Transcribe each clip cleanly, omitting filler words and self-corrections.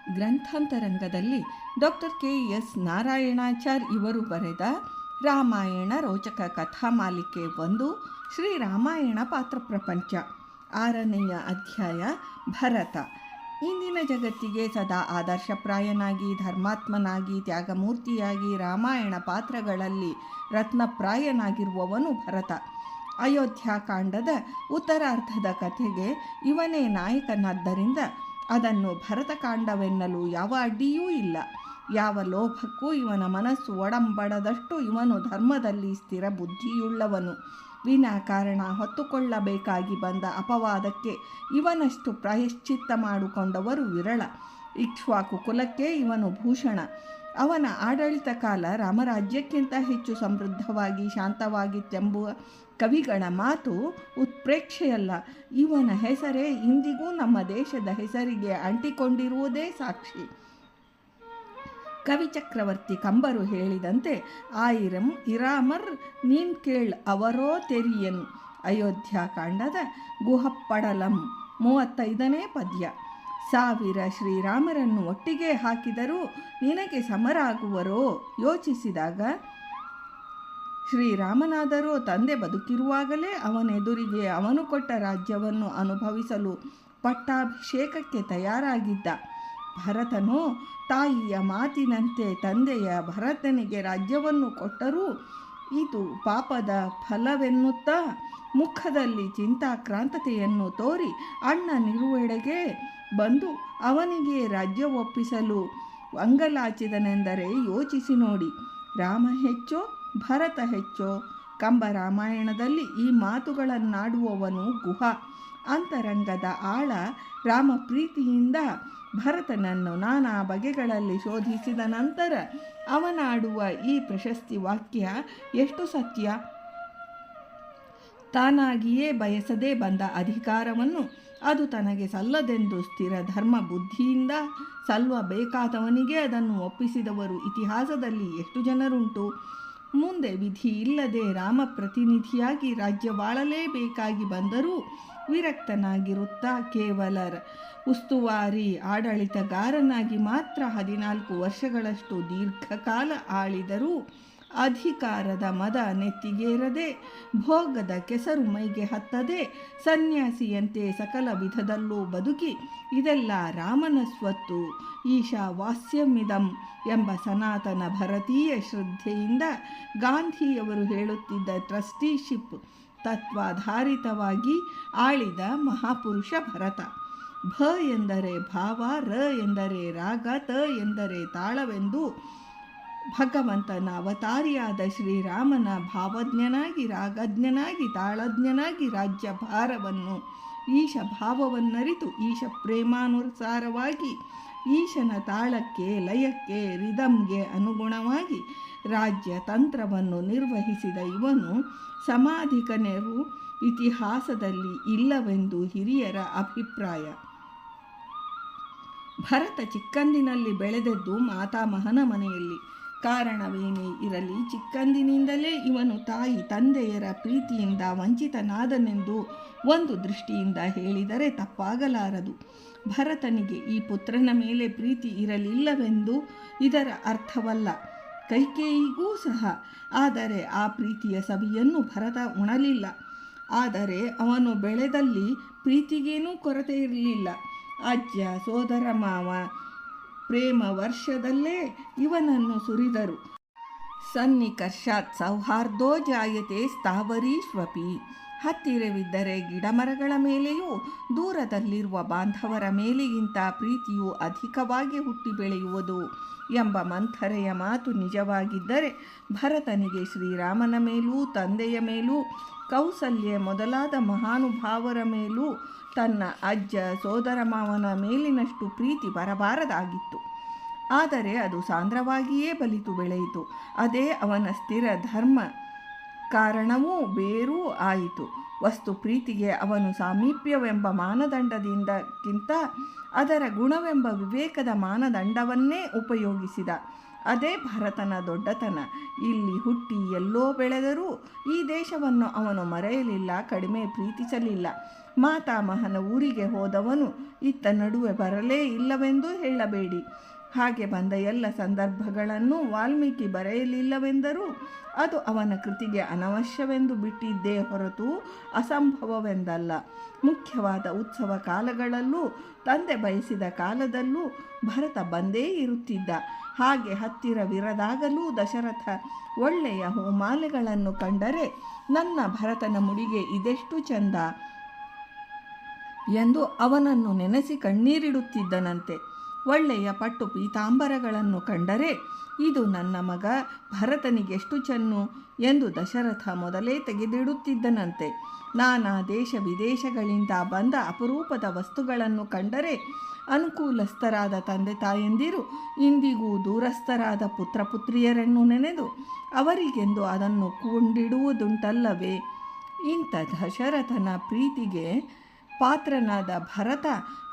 ಗ್ರಂಥಾಂತರಂಗದಲ್ಲಿ doctor KS. Narayanachar ಇವರು ಬರೆದ ರಾಮಾಯಣ ರೋಚಕ ಕಥಾಮಾಲಿಕೆ 1 ಶ್ರೀರಾಮಾಯಣ ಪಾತ್ರ ಪ್ರಪಂಚ 6ನೆಯ ಅಧ್ಯಾಯ ಭರತ. ಇಂದಿನ ಜಗತ್ತಿಗೆ ಸದಾ ಆದರ್ಶಪ್ರಾಯನಾಗಿ, ಧರ್ಮಾತ್ಮನಾಗಿ, ತ್ಯಾಗಮೂರ್ತಿಯಾಗಿ ರಾಮಾಯಣ ಪಾತ್ರಗಳಲ್ಲಿ ರತ್ನಪ್ರಾಯನಾಗಿರುವವನು ಭರತ. ಅಯೋಧ್ಯಾಕಾಂಡದ ಉತ್ತರಾರ್ಧದ ಕಥೆಗೆ ಇವನೇ ನಾಯಕನಾದ್ದರಿಂದ ಅದನ್ನು ಭರತಕಾಂಡವೆನ್ನಲು ಯಾವ ಅಡ್ಡಿಯೂ ಇಲ್ಲ. ಯಾವ ಲೋಭಕ್ಕೂ ಇವನ ಮನಸ್ಸು ಒಡಂಬಡದಷ್ಟು ಇವನು ಧರ್ಮದಲ್ಲಿ ಸ್ಥಿರ ಬುದ್ಧಿಯುಳ್ಳವನು. ವಿನಾಕಾರಣ ಹೊತ್ತುಕೊಳ್ಳಬೇಕಾಗಿ ಬಂದ ಅಪವಾದಕ್ಕೆ ಇವನಷ್ಟು ಪ್ರಾಯಶ್ಚಿತ್ತ ಮಾಡಿಕೊಂಡವರು ವಿರಳ. ಇಕ್ಷ್ವಾಕು ಕುಲಕ್ಕೆ ಇವನು ಭೂಷಣ. ಅವನ ಆಡಳಿತ ಕಾಲ ರಾಮರಾಜ್ಯಕ್ಕಿಂತ ಹೆಚ್ಚು ಸಮೃದ್ಧವಾಗಿ ಶಾಂತವಾಗಿತ್ತೆಂಬುವ ಕವಿಗಳ ಮಾತು ಉತ್ಪ್ರೇಕ್ಷೆಯಲ್ಲ. ಇವನ ಹೆಸರೇ ಇಂದಿಗೂ ನಮ್ಮ ದೇಶದ ಹೆಸರಿಗೆ ಅಂಟಿಕೊಂಡಿರುವುದೇ ಸಾಕ್ಷಿ. ಕವಿ ಚಕ್ರವರ್ತಿ ಕಂಬರು ಹೇಳಿದಂತೆ, ಆಯಿರಂ ಇರಾಮರ್ ನೀನ್ ಕೇಳ್ ಅವರೋ ತೆರಿಯನ್. ಅಯೋಧ್ಯಾಕಾಂಡದ ಗುಹಪ್ಪಡಲಂ 35ನೇ ಪದ್ಯ. 1000 ಶ್ರೀರಾಮರನ್ನು ಒಟ್ಟಿಗೆ ಹಾಕಿದರೂ ನಿನಗೆ ಸಮರಾಗುವರೋ ಯೋಚಿಸಿದಾಗ, ಶ್ರೀರಾಮನಾದರೋ ತಂದೆ ಬದುಕಿರುವಾಗಲೇ ಅವನೆದುರಿಗೆ ಅವನು ಕೊಟ್ಟ ರಾಜ್ಯವನ್ನು ಅನುಭವಿಸಲು ಪಟ್ಟಾಭಿಷೇಕಕ್ಕೆ ತಯಾರಾಗಿದ್ದ. ಭರತನು ತಾಯಿಯ ಮಾತಿನಂತೆ ತಂದೆಯ ಭರತನಿಗೆ ರಾಜ್ಯವನ್ನು ಕೊಟ್ಟರೂ ಇದು ಪಾಪದ ಫಲವೆನ್ನುತ್ತಾ ಮುಖದಲ್ಲಿ ಚಿಂತಾಕ್ರಾಂತತೆಯನ್ನು ತೋರಿ ಅಣ್ಣನಿರುವೆಡೆಗೆ ಬಂದು ಅವನಿಗೆ ರಾಜ್ಯ ಒಪ್ಪಿಸಲು ಅಂಗಲಾಚಿದನೆಂದರೆ ಯೋಚಿಸಿ ನೋಡಿ. ರಾಮ ಹೆಚ್ಚೋ ಭರತ ಹೆಚ್ಚೋ? ಕಂಬರಾಮಾಯಣದಲ್ಲಿ ಈ ಮಾತುಗಳನ್ನಾಡುವವನು ಗುಹ. ಅಂತರಂಗದ ಆಳ ರಾಮ ಪ್ರೀತಿಯಿಂದ ಭರತನನ್ನು ನಾನಾ ಬಗೆಗಳಲ್ಲಿ ಶೋಧಿಸಿದ ನಂತರ ಅವನಾಡುವ ಈ ಪ್ರಶಸ್ತಿ ವಾಕ್ಯ ಎಷ್ಟು ಸತ್ಯ! ತಾನಾಗಿಯೇ ಬಯಸದೇ ಬಂದ ಅಧಿಕಾರವನ್ನು ಅದು ತನಗೆ ಸಲ್ಲದೆಂದು ಸ್ಥಿರ ಧರ್ಮ ಬುದ್ಧಿಯಿಂದ ಸಲ್ಲಬೇಕಾದವನಿಗೆ ಅದನ್ನು ಒಪ್ಪಿಸಿದವರು ಇತಿಹಾಸದಲ್ಲಿ ಎಷ್ಟು ಜನರುಂಟು? ಮುಂದೆ ವಿಧಿ ಇಲ್ಲದೆ ರಾಮ ಪ್ರತಿನಿಧಿಯಾಗಿ ರಾಜ್ಯವಾಳಲೇಬೇಕಾಗಿ ಬಂದರೂ ವಿರಕ್ತನಾಗಿರುತ್ತಾ ಕೇವಲ ಉಸ್ತುವಾರಿ ಆಡಳಿತಗಾರನಾಗಿ ಮಾತ್ರ 14 ವರ್ಷಗಳಷ್ಟು ದೀರ್ಘಕಾಲ ಆಳಿದರೂ ಅಧಿಕಾರದ ಮದ ನೆತ್ತಿಗೇರದೆ, ಭೋಗದ ಕೆಸರು ಮೈಗೆ ಹತ್ತದೆ, ಸನ್ಯಾಸಿಯಂತೆ ಸಕಲ ವಿಧದಲ್ಲೂ ಬದುಕಿ ಇದೆಲ್ಲ ರಾಮನ ಸ್ವತ್ತು, ಈಶಾವಾಸ್ಯಮಿದಂ ಎಂಬ ಸನಾತನ ಭಾರತೀಯ ಶ್ರದ್ಧೆಯಿಂದ ಗಾಂಧಿಯವರು ಹೇಳುತ್ತಿದ್ದ ಟ್ರಸ್ಟಿಶಿಪ್ ತತ್ವಾಧಾರಿತವಾಗಿ ಆಳಿದ ಮಹಾಪುರುಷ ಭರತ. ಭ ಎಂದರೆ ಭಾವ, ರ ಎಂದರೆ ರಾಗ, ತ ಎಂದರೆ ತಾಳವೆಂದು ಭಗವಂತನ ಅವತಾರಿಯಾದ ಶ್ರೀರಾಮನ ಭಾವಜ್ಞನಾಗಿ, ರಾಗಜ್ಞನಾಗಿ, ತಾಳಜ್ಞನಾಗಿ ರಾಜ್ಯಭಾರವನ್ನು ಈಶ ಭಾವವನ್ನರಿತು ಈಶ ಪ್ರೇಮಾನುಸಾರವಾಗಿ ಈಶನ ತಾಳಕ್ಕೆ, ಲಯಕ್ಕೆ, ರಿದಮ್ಗೆ ಅನುಗುಣವಾಗಿ ರಾಜ್ಯ ತಂತ್ರವನ್ನು ನಿರ್ವಹಿಸಿದ ಇವನು ಸಮಾಧಿಕನೆರು ಇತಿಹಾಸದಲ್ಲಿ ಇಲ್ಲವೆಂದು ಹಿರಿಯರ ಅಭಿಪ್ರಾಯ. ಭರತ ಚಿಕ್ಕಂದಿನಲ್ಲಿ ಬೆಳೆದದ್ದು ಮಾತಾಮಹನ ಮನೆಯಲ್ಲಿ. ಕಾರಣವೇನೇ ಇರಲಿ, ಚಿಕ್ಕಂದಿನಿಂದಲೇ ಇವನು ತಾಯಿ ತಂದೆಯರ ಪ್ರೀತಿಯಿಂದ ವಂಚಿತನಾದನೆಂದು ಒಂದು ದೃಷ್ಟಿಯಿಂದ ಹೇಳಿದರೆ ತಪ್ಪಾಗಲಾರದು. ಭರತನಿಗೆ ಈ ಪುತ್ರನ ಮೇಲೆ ಪ್ರೀತಿ ಇರಲಿಲ್ಲವೆಂದು ಇದರ ಅರ್ಥವಲ್ಲ. ಕೈಕೇಯಿಗೂ ಸಹ. ಆದರೆ ಆ ಪ್ರೀತಿಯ ಸವಿಯನ್ನು ಭರತ ಉಣಲಿಲ್ಲ. ಆದರೆ ಅವನು ಬೆಳೆದಲ್ಲಿ ಪ್ರೀತಿಗೇನೂ ಕೊರತೆ ಇರಲಿಲ್ಲ. ಅಜ್ಜ, ಸೋದರ ಮಾವ ಪ್ರೇಮ ವರ್ಷದಲ್ಲೇ ಇವನನ್ನು ಸುರಿದರು. ಸನ್ನಿಕರ್ಷಾತ್ ಸೌಹಾರ್ದೋ ಜಾಯತೆ ಸ್ಥಾವರೀಶ್ವಪಿ. ಹತ್ತಿರವಿದ್ದರೆ ಗಿಡಮರಗಳ ಮೇಲೆಯೂ, ದೂರದಲ್ಲಿರುವ ಬಾಂಧವರ ಮೇಲೆಗಿಂತ ಪ್ರೀತಿಯು ಅಧಿಕವಾಗಿ ಹುಟ್ಟಿ ಬೆಳೆಯುವುದು ಎಂಬ ಮಂಥರೆಯ ಮಾತು ನಿಜವಾಗಿದ್ದರೆ, ಭರತನಿಗೆ ಶ್ರೀರಾಮನ ಮೇಲೂ, ತಂದೆಯ ಮೇಲೂ, ಕೌಸಲ್ಯ ಮೊದಲಾದ ಮಹಾನುಭಾವರ ಮೇಲೂ ತನ್ನ ಅಜ್ಜ ಸೋದರ ಮಾವನ ಮೇಲಿನಷ್ಟು ಪ್ರೀತಿ ಬರಬಾರದಾಗಿತ್ತು. ಆದರೆ ಅದು ಸಾಂದ್ರವಾಗಿಯೇ ಬಲಿತು ಬೆಳೆಯಿತು. ಅದೇ ಅವನ ಸ್ಥಿರ ಧರ್ಮ ಕಾರಣವೂ ಬೇರೂ ಆಯಿತು. ವಸ್ತು ಪ್ರೀತಿಗೆ ಅವನು ಸಾಮೀಪ್ಯವೆಂಬ ಮಾನದಂಡದಿಂದಕ್ಕಿಂತ ಅದರ ಗುಣವೆಂಬ ವಿವೇಕದ ಮಾನದಂಡವನ್ನೇ ಉಪಯೋಗಿಸಿದ. ಅದೇ ಭರತನ ದೊಡ್ಡತನ. ಇಲ್ಲಿ ಹುಟ್ಟಿ ಎಲ್ಲೋ ಬೆಳೆದರೂ ಈ ದೇಶವನ್ನು ಅವನು ಮರೆಯಲಿಲ್ಲ, ಕಡಿಮೆ ಪ್ರೀತಿಸಲಿಲ್ಲ. ಮಾತಾಮಹನ ಊರಿಗೆ ಹೋದವನು ಇತ್ತ ನಡುವೆ ಬರಲೇ ಇಲ್ಲವೆಂದೂ ಹೇಳಬೇಡಿ. ಹಾಗೆ ಬಂದ ಎಲ್ಲ ಸಂದರ್ಭಗಳನ್ನು ವಾಲ್ಮೀಕಿ ಬರೆಯಲಿಲ್ಲವೆಂದರೂ ಅದು ಅವನ ಕೃತಿಗೆ ಅನವಶ್ಯವೆಂದು ಬಿಟ್ಟಿದ್ದೇ ಹೊರತು ಅಸಂಭವವೆಂದಲ್ಲ. ಮುಖ್ಯವಾದ ಉತ್ಸವ ಕಾಲಗಳಲ್ಲೂ ತಂದೆ ಬಯಸಿದ ಕಾಲದಲ್ಲೂ ಭರತ ಬಂದೇ ಇರುತ್ತಿದ್ದ. ಹಾಗೆ ಹತ್ತಿರವಿರದಾಗಲೂ ದಶರಥ ಒಳ್ಳೆಯ ಹೂಮಾಲೆಗಳನ್ನು ಕಂಡರೆ ನನ್ನ ಭರತನ ಮುಡಿಗೆ ಇದೆಷ್ಟು ಚಂದ ಎಂದು ಅವನನ್ನು ನೆನೆಸಿ ಕಣ್ಣೀರಿಡುತ್ತಿದ್ದನಂತೆ. ಒಳ್ಳೆಯ ಪಟ್ಟು ಪೀತಾಂಬರಗಳನ್ನು ಕಂಡರೆ ಇದು ನನ್ನ ಮಗ ಭರತನಿಗೆಷ್ಟು ಚೆನ್ನು ಎಂದು ದಶರಥ ಮೊದಲೇ ತೆಗೆದಿಡುತ್ತಿದ್ದನಂತೆ. ನಾನಾ ದೇಶ ವಿದೇಶಗಳಿಂದ ಬಂದ ಅಪರೂಪದ ವಸ್ತುಗಳನ್ನು ಕಂಡರೆ ಅನುಕೂಲಸ್ಥರಾದ ತಂದೆ ತಾಯಂದಿರು ಇಂದಿಗೂ ದೂರಸ್ಥರಾದ ಪುತ್ರ ಪುತ್ರಿಯರನ್ನು ನೆನೆದು ಅವರಿಗೆಂದು ಅದನ್ನು ಕೊಂಡಿಡುವುದುಂಟಲ್ಲವೇ. ಇಂಥ ದಶರಥನ ಪ್ರೀತಿಗೆ ಪಾತ್ರನಾದ ಭರತ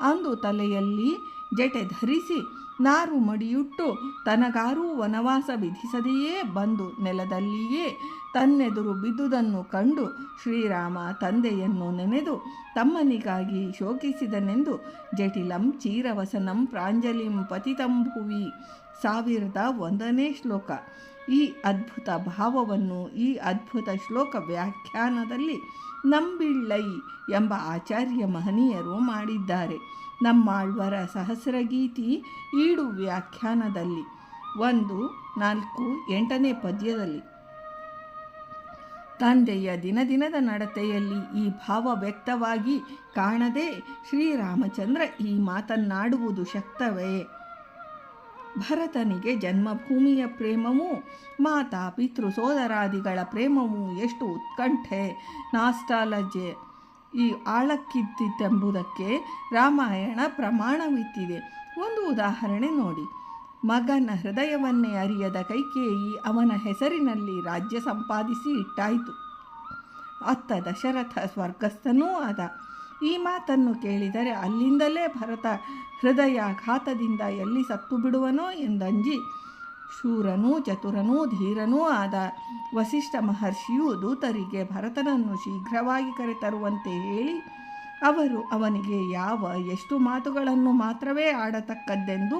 ಅಂದು ತಲೆಯಲ್ಲಿ ಜಟೆ ಧರಿಸಿ ನಾರು ಮಡಿಯುಟ್ಟು ತನಗಾರೂ ವನವಾಸ ವಿಧಿಸದೆಯೇ ಬಂದು ನೆಲದಲ್ಲಿಯೇ ತನ್ನೆದುರು ಬಿದ್ದುದನ್ನು ಕಂಡು ಶ್ರೀರಾಮ ತಂದೆಯನ್ನು ನೆನೆದು ತಮ್ಮನಿಗಾಗಿ ಶೋಕಿಸಿದನೆಂದು ಜಟಿಲಂ ಚೀರವಸನಂ ಪ್ರಾಂಜಲಿಂ ಪತಿತಂ ಭುವಿ 1001ನೇ ಶ್ಲೋಕ. ಈ ಅದ್ಭುತ ಭಾವವನ್ನು ಈ ಅದ್ಭುತ ಶ್ಲೋಕ ವ್ಯಾಖ್ಯಾನದಲ್ಲಿ ನಂಬಿಳ್ಳೈ ಎಂಬ ಆಚಾರ್ಯ ಮಹನೀಯರು ಮಾಡಿದ್ದಾರೆ. ನಮ್ಮಾಳ್ವರ ಸಹಸ್ರಗೀತಿ ಈಡು ವ್ಯಾಖ್ಯಾನದಲ್ಲಿ 1-4-8ನೇ ಪದ್ಯದಲ್ಲಿ ತಂದೆಯ ದಿನದಿನದ ನಡತೆಯಲ್ಲಿ ಈ ಭಾವ ವ್ಯಕ್ತವಾಗಿ ಕಾಣದೆ ಶ್ರೀರಾಮಚಂದ್ರ ಈ ಮಾತನ್ನಾಡುವುದು ಶಕ್ತವೇ? ಭರತನಿಗೆ ಜನ್ಮಭೂಮಿಯ ಪ್ರೇಮವೂ ಮಾತಾ ಪಿತೃ ಸೋದರಾದಿಗಳ ಪ್ರೇಮವೂ ಎಷ್ಟು ಉತ್ಕಂಠೆ ನಾಸ್ಟಾಲಜೆ ಈ ಆಳಕ್ಕಿದ್ದಿತೆಂಬುದಕ್ಕೆ ರಾಮಾಯಣ ಪ್ರಮಾಣವಿತ್ತಿದೆ. ಒಂದು ಉದಾಹರಣೆ ನೋಡಿ. ಮಗನ ಹೃದಯವನ್ನೇ ಅರಿಯದ ಕೈಕೇಯಿ ಅವನ ಹೆಸರಿನಲ್ಲಿ ರಾಜ್ಯ ಸಂಪಾದಿಸಿ ಇಟ್ಟಾಯಿತು. ಅತ್ತ ದಶರಥ ಸ್ವರ್ಗಸ್ಥನೂ ಆದ. ಈ ಮಾತನ್ನು ಕೇಳಿದರೆ ಅಲ್ಲಿಂದಲೇ ಭರತ ಹೃದಯಾಘಾತದಿಂದ ಎಲ್ಲಿ ಸತ್ತು ಬಿಡುವನೋ ಎಂದಂಜಿ ಶೂರನೂ ಚತುರನೂ ಧೀರನೂ ಆದ ವಸಿಷ್ಠ ಮಹರ್ಷಿಯು ದೂತರಿಗೆ ಭರತನನ್ನು ಶೀಘ್ರವಾಗಿ ಕರೆತರುವಂತೆ ಹೇಳಿ ಅವರು ಅವನಿಗೆ ಯಾವ ಎಷ್ಟು ಮಾತುಗಳನ್ನು ಮಾತ್ರವೇ ಆಡತಕ್ಕದ್ದೆಂದು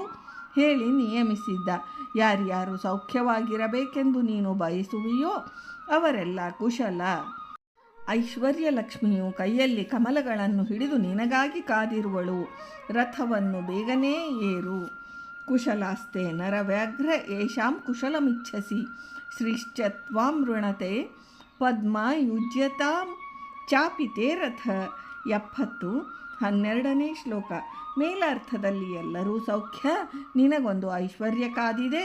ಹೇಳಿ ನಿಯಮಿಸಿದ್ದ. ಯಾರ್ಯಾರು ಸೌಖ್ಯವಾಗಿರಬೇಕೆಂದು ನೀನು ಬಯಸುವೆಯೋ ಅವರೆಲ್ಲ ಕುಶಲ. ಐಶ್ವರ್ಯ ಲಕ್ಷ್ಮಿಯು ಕೈಯಲ್ಲಿ ಕಮಲಗಳನ್ನು ಹಿಡಿದು ನಿನಗಾಗಿ ಕಾದಿರುವಳು. ರಥವನ್ನು ಬೇಗನೆ ಏರು. ಕುಶಲಾಸ್ತೆ ನರವ್ಯಾಘ್ರ ಯೇಷಾಂ ಕುಶಲಮಿಚ್ಛಸಿ ಶ್ರೀಶ್ಚ ತ್ವಾಂ ವೃಣತೆ ಪದ್ಮ ಯುಜ್ಯತಾಂ ಚಾಪಿತೆ ರಥ. 70-12ನೇ ಶ್ಲೋಕ. ಮೇಲರ್ಥದಲ್ಲಿ ಎಲ್ಲರೂ ಸೌಖ್ಯ, ನಿನಗೊಂದು ಐಶ್ವರ್ಯ ಕಾದಿದೆ,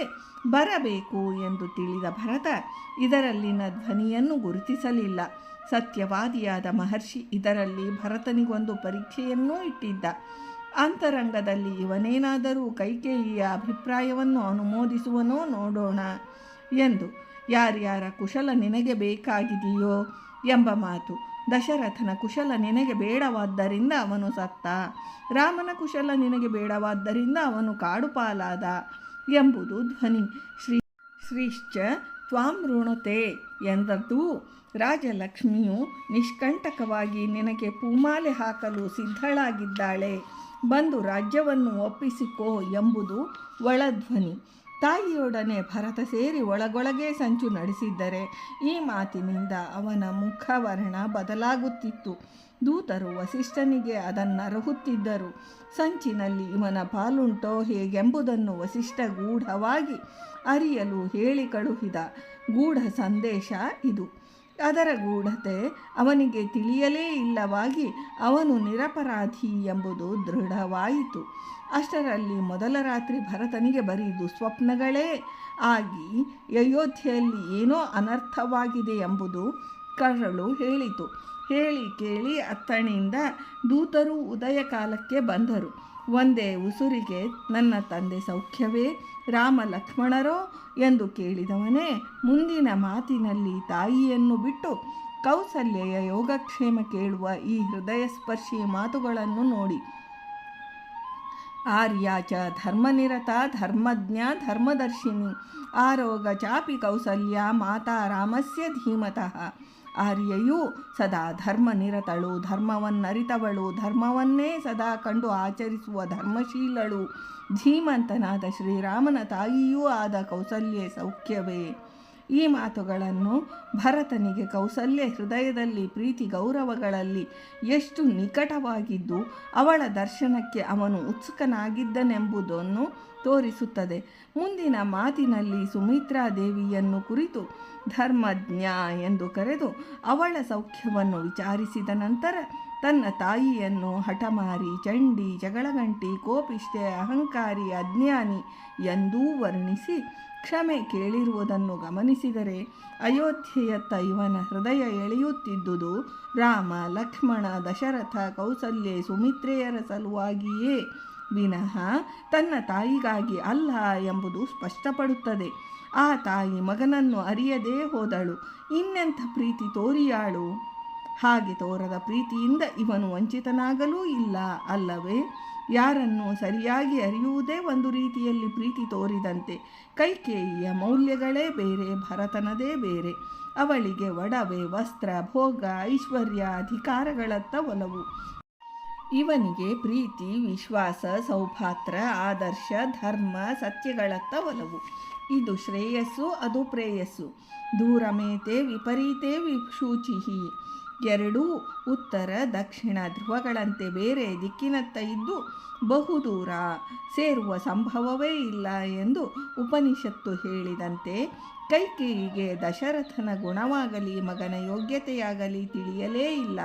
ಬರಬೇಕು ಎಂದು ತಿಳಿದ ಭರತ ಇದರಲ್ಲಿನ ಧ್ವನಿಯನ್ನು ಗುರುತಿಸಲಿಲ್ಲ. ಸತ್ಯವಾದಿಯಾದ ಮಹರ್ಷಿ ಇದರಲ್ಲಿ ಭರತನಿಗೊಂದು ಪರೀಕ್ಷೆಯನ್ನೂ ಇಟ್ಟಿದ್ದ. ಅಂತರಂಗದಲ್ಲಿ ಇವನೇನಾದರೂ ಕೈಕೇಯಿಯ ಅಭಿಪ್ರಾಯವನ್ನು ಅನುಮೋದಿಸುವನೋ ನೋಡೋಣ ಎಂದು. ಯಾರ್ಯಾರ ಕುಶಲ ನಿನಗೆ ಬೇಕಾಗಿದೆಯೋ ಎಂಬ ಮಾತು. ದಶರಥನ ಕುಶಲ ನಿನಗೆ ಬೇಡವಾದ್ದರಿಂದ ಅವನು ಸತ್ತ, ರಾಮನ ಕುಶಲ ನಿನಗೆ ಬೇಡವಾದ್ದರಿಂದ ಅವನು ಕಾಡು ಪಾಲಾದ ಎಂಬುದು ಧ್ವನಿ. ಶ್ರೀಶ್ಚ ತ್ವಾಂ ಋಣತೆ ಎಂದದ್ದು ರಾಜಲಕ್ಷ್ಮಿಯು ನಿಷ್ಕಂಟಕವಾಗಿ ನಿನಗೆ ಪೂಮಾಲೆ ಹಾಕಲು ಸಿದ್ಧಳಾಗಿದ್ದಾಳೆ, ಬಂದು ರಾಜ್ಯವನ್ನು ಒಪ್ಪಿಸಿಕೋ ಎಂಬುದು ಒಳಧ್ವನಿ. ತಾಯಿಯೊಡನೆ ಭರತ ಸೇರಿ ಒಳಗೊಳಗೆ ಸಂಚು ನಡೆಸಿದ್ದರೆ ಈ ಮಾತಿನಿಂದ ಅವನ ಮುಖವರ್ಣ ಬದಲಾಗುತ್ತಿತ್ತು. ದೂತರು ವಸಿಷ್ಠನಿಗೆ ಅದನ್ನರಹುತ್ತಿದ್ದರು. ಸಂಚಿನಲ್ಲಿ ಇವನ ಪಾಲುಂಟೋ ಹೇಗೆಂಬುದನ್ನು ವಸಿಷ್ಠ ಗೂಢವಾಗಿ ಅರಿಯಲು ಹೇಳಿ ಕಳುಹಿದ ಗೂಢ ಸಂದೇಶ ಇದು. ಅದರ ಗೂಢತೆ ಅವನಿಗೆ ತಿಳಿಯಲೇ ಇಲ್ಲವಾಗಿ ಅವನು ನಿರಪರಾಧಿ ಎಂಬುದು ದೃಢವಾಯಿತು. ಅಷ್ಟರಲ್ಲಿ ಮೊದಲ ರಾತ್ರಿ ಭರತನಿಗೆ ಬರೀ ದುಸ್ವಪ್ನಗಳೇ ಆಗಿ ಅಯೋಧ್ಯೆಯಲ್ಲಿ ಏನೋ ಅನರ್ಥವಾಗಿದೆ ಎಂಬುದು ಕರಳು ಹೇಳಿತು. ಹೇಳಿ ಕೇಳಿ ಅತ್ತಣಿಯಿಂದ ದೂತರು ಉದಯ ಕಾಲಕ್ಕೆ ಬಂದರು. ಒಂದೇ ಉಸುರಿಗೆ ನನ್ನ ತಂದೆ ಸೌಖ್ಯವೇ, ರಾಮ ಲಕ್ಷ್ಮಣರೋ ಎಂದು ಕೇಳಿದವನೇ ಮುಂದಿನ ಮಾತಿನಲ್ಲಿ ತಾಯಿಯನ್ನು ಬಿಟ್ಟು ಕೌಸಲ್ಯೆಯ ಯೋಗಕ್ಷೇಮ ಕೇಳುವ ಈ ಹೃದಯಸ್ಪರ್ಶಿ ಮಾತುಗಳನ್ನು ನೋಡಿ. ಆರ್ಯ ಚ ಧರ್ಮನಿರತ ಧರ್ಮಜ್ಞ ಧರ್ಮದರ್ಶಿನಿ ಆರೋಗ ಚಾಪಿ ಕೌಸಲ್ಯ ಮಾತಾ ರಾಮಸ್ಯ ಧೀಮತಃ. ಆರ್ಯೆಯು ಸದಾ ಧರ್ಮನಿರತಳು, ಧರ್ಮವನ್ನರಿತವಳು, ಧರ್ಮವನ್ನೇ ಸದಾ ಕಂಡು ಆಚರಿಸುವ ಧರ್ಮಶೀಲಳು, ಧೀಮಂತನಾದ ಶ್ರೀರಾಮನ ತಾಯಿಯೂ ಆದ ಕೌಸಲ್ಯೆ ಸೌಖ್ಯವೇ. ಈ ಮಾತುಗಳನ್ನು ಭರತನಿಗೆ ಕೌಸಲ್ಯ ಹೃದಯದಲ್ಲಿ ಪ್ರೀತಿ ಗೌರವಗಳಲ್ಲಿ ಎಷ್ಟು ನಿಕಟವಾಗಿದ್ದು ಅವಳ ದರ್ಶನಕ್ಕೆ ಅವನು ಉತ್ಸುಕನಾಗಿದ್ದನೆಂಬುದನ್ನು ತೋರಿಸುತ್ತದೆ. ಮುಂದಿನ ಮಾತಿನಲ್ಲಿ ಸುಮಿತ್ರಾದೇವಿಯನ್ನು ಕುರಿತು ಧರ್ಮಜ್ಞ ಎಂದು ಕರೆದು ಅವಳ ಸೌಖ್ಯವನ್ನು ವಿಚಾರಿಸಿದ ನಂತರ ತನ್ನ ತಾಯಿಯನ್ನು ಹಠಮಾರಿ, ಚಂಡಿ, ಜಗಳಗಂಟಿ, ಕೋಪಿಷ್ಠೆ, ಅಹಂಕಾರಿ, ಅಜ್ಞಾನಿ ಎಂದೂ ವರ್ಣಿಸಿ ಕ್ಷಮೆ ಕೇಳಿರುವುದನ್ನು ಗಮನಿಸಿದರೆ ಅಯೋಧ್ಯೆಯತ್ತ ಇವನ ಹೃದಯ ಎಳೆಯುತ್ತಿದ್ದುದು ರಾಮ, ಲಕ್ಷ್ಮಣ, ದಶರಥ, ಕೌಸಲ್ಯೆ, ಸುಮಿತ್ರೆಯರ ಸಲುವಾಗಿಯೇ ವಿನಃ ತನ್ನ ತಾಯಿಗಾಗಿ ಅಲ್ಲ ಎಂಬುದು ಸ್ಪಷ್ಟಪಡುತ್ತದೆ. ಆ ತಾಯಿ ಮಗನನ್ನು ಅರಿಯದೇ ಹೋದಳು, ಇನ್ನೆಂಥ ಪ್ರೀತಿ ತೋರಿಯಾಳು. ಹಾಗೆ ತೋರದ ಪ್ರೀತಿಯಿಂದ ಇವನು ವಂಚಿತನಾಗಲೂ ಇಲ್ಲ ಅಲ್ಲವೇ. ಯಾರನ್ನು ಸರಿಯಾಗಿ ಅರಿಯುವುದೇ ಒಂದು ರೀತಿಯಲ್ಲಿ ಪ್ರೀತಿ ತೋರಿದಂತೆ. ಕೈಕೇಯಿಯ ಮೌಲ್ಯಗಳೇ ಬೇರೆ, ಭರತನದೇ ಬೇರೆ. ಅವಳಿಗೆ ಒಡವೆ, ವಸ್ತ್ರ, ಭೋಗ, ಐಶ್ವರ್ಯ, ಅಧಿಕಾರಗಳತ್ತ ಒಲವು. ಇವನಿಗೆ ಪ್ರೀತಿ, ವಿಶ್ವಾಸ, ಸೌಭಾತ್ರ, ಆದರ್ಶ, ಧರ್ಮ, ಸತ್ಯಗಳತ್ತ ಒಲವು. ಇದು ಶ್ರೇಯಸ್ಸು, ಅದು ಪ್ರೇಯಸ್ಸು. ದೂರಮೇತೆ ವಿಪರೀತೆ ವಿಶೂಚಿಹಿ. ಎರಡೂ ಉತ್ತರ ದಕ್ಷಿಣ ಧ್ರುವಗಳಂತೆ ಬೇರೆ ದಿಕ್ಕಿನತ್ತ ಇದ್ದು ಬಹುದೂರ ಸೇರುವ ಸಂಭವವೇ ಇಲ್ಲ ಎಂದು ಉಪನಿಷತ್ತು ಹೇಳಿದಂತೆ ಕೈಕೇಯಿಗೆ ದಶರಥನ ಗುಣವಾಗಲಿ ಮಗನ ಯೋಗ್ಯತೆಯಾಗಲಿ ತಿಳಿಯಲೇ ಇಲ್ಲ.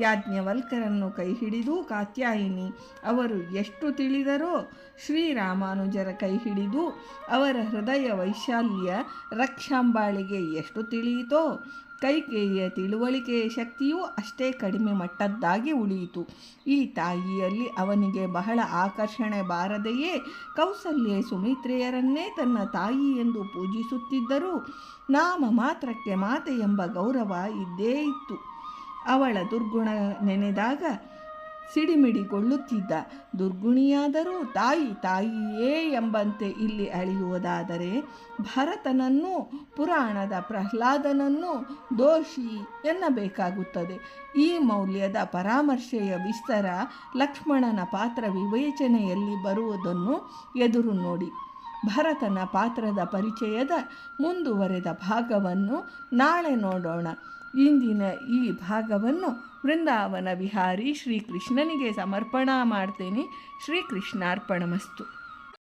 ಯಾಜ್ಞವಲ್ಕರನ್ನು ಕೈಹಿಡಿದು ಕಾತ್ಯಾಯಿನಿ ಅವರು ಎಷ್ಟು ತಿಳಿದರೋ ಶ್ರೀರಾಮಾನುಜರ ಕೈಹಿಡಿದು ಅವರ ಹೃದಯ ವೈಶಾಲ್ಯ ರಕ್ಷಾಂಬಾಳಿಗೆ ಎಷ್ಟು ತಿಳಿಯಿತೋ ಕೈಕೇಯಿಯ ತಿಳುವಳಿಕೆಯ ಶಕ್ತಿಯೂ ಅಷ್ಟೇ ಕಡಿಮೆ ಮಟ್ಟದ್ದಾಗಿ ಉಳಿಯಿತು. ಈ ತಾಯಿಯಲ್ಲಿ ಅವನಿಗೆ ಬಹಳ ಆಕರ್ಷಣೆ ಬಾರದೆಯೇ ಕೌಸಲ್ಯೆ ಸುಮಿತ್ರೆಯರನ್ನೇ ತನ್ನ ತಾಯಿ ಎಂದು ಪೂಜಿಸುತ್ತಿದ್ದರೂ ನಾಮ ಮಾತ್ರಕ್ಕೆ ಮಾತೆ ಎಂಬ ಗೌರವ ಇದ್ದೇ ಇತ್ತು. ಅವಳ ದುರ್ಗುಣ ನೆನೆದಾಗ ಸಿಡಿಮಿಡಿಗೊಳ್ಳುತ್ತಿದ್ದ. ದುರ್ಗುಣಿಯಾದರೂ ತಾಯಿ ತಾಯಿಯೇ ಎಂಬಂತೆ ಇಲ್ಲಿ ಅಳೆಯುವುದಾದರೆ ಭರತನನ್ನು ಪುರಾಣದ ಪ್ರಹ್ಲಾದನನ್ನು ದೋಷಿ ಎನ್ನಬೇಕಾಗುತ್ತದೆ. ಈ ಮೌಲ್ಯದ ಪರಾಮರ್ಶೆಯ ವಿಸ್ತಾರ ಲಕ್ಷ್ಮಣನ ಪಾತ್ರ ವಿವೇಚನೆಯಲ್ಲಿ ಬರುವುದನ್ನು ಎದುರು ನೋಡಿ. ಭರತನ ಪಾತ್ರದ ಪರಿಚಯದ ಮುಂದುವರೆದ ಭಾಗವನ್ನು ನಾಳೆ ನೋಡೋಣ. ಇಂದಿನ ಈ ಭಾಗವನ್ನು ವೃಂದಾವನ ವಿಹಾರಿ ಶ್ರೀಕೃಷ್ಣನಿಗೆ ಸಮರ್ಪಣಾ ಮಾಡ್ತೇನೆ. ಶ್ರೀಕೃಷ್ಣಾರ್ಪಣಮಸ್ತು.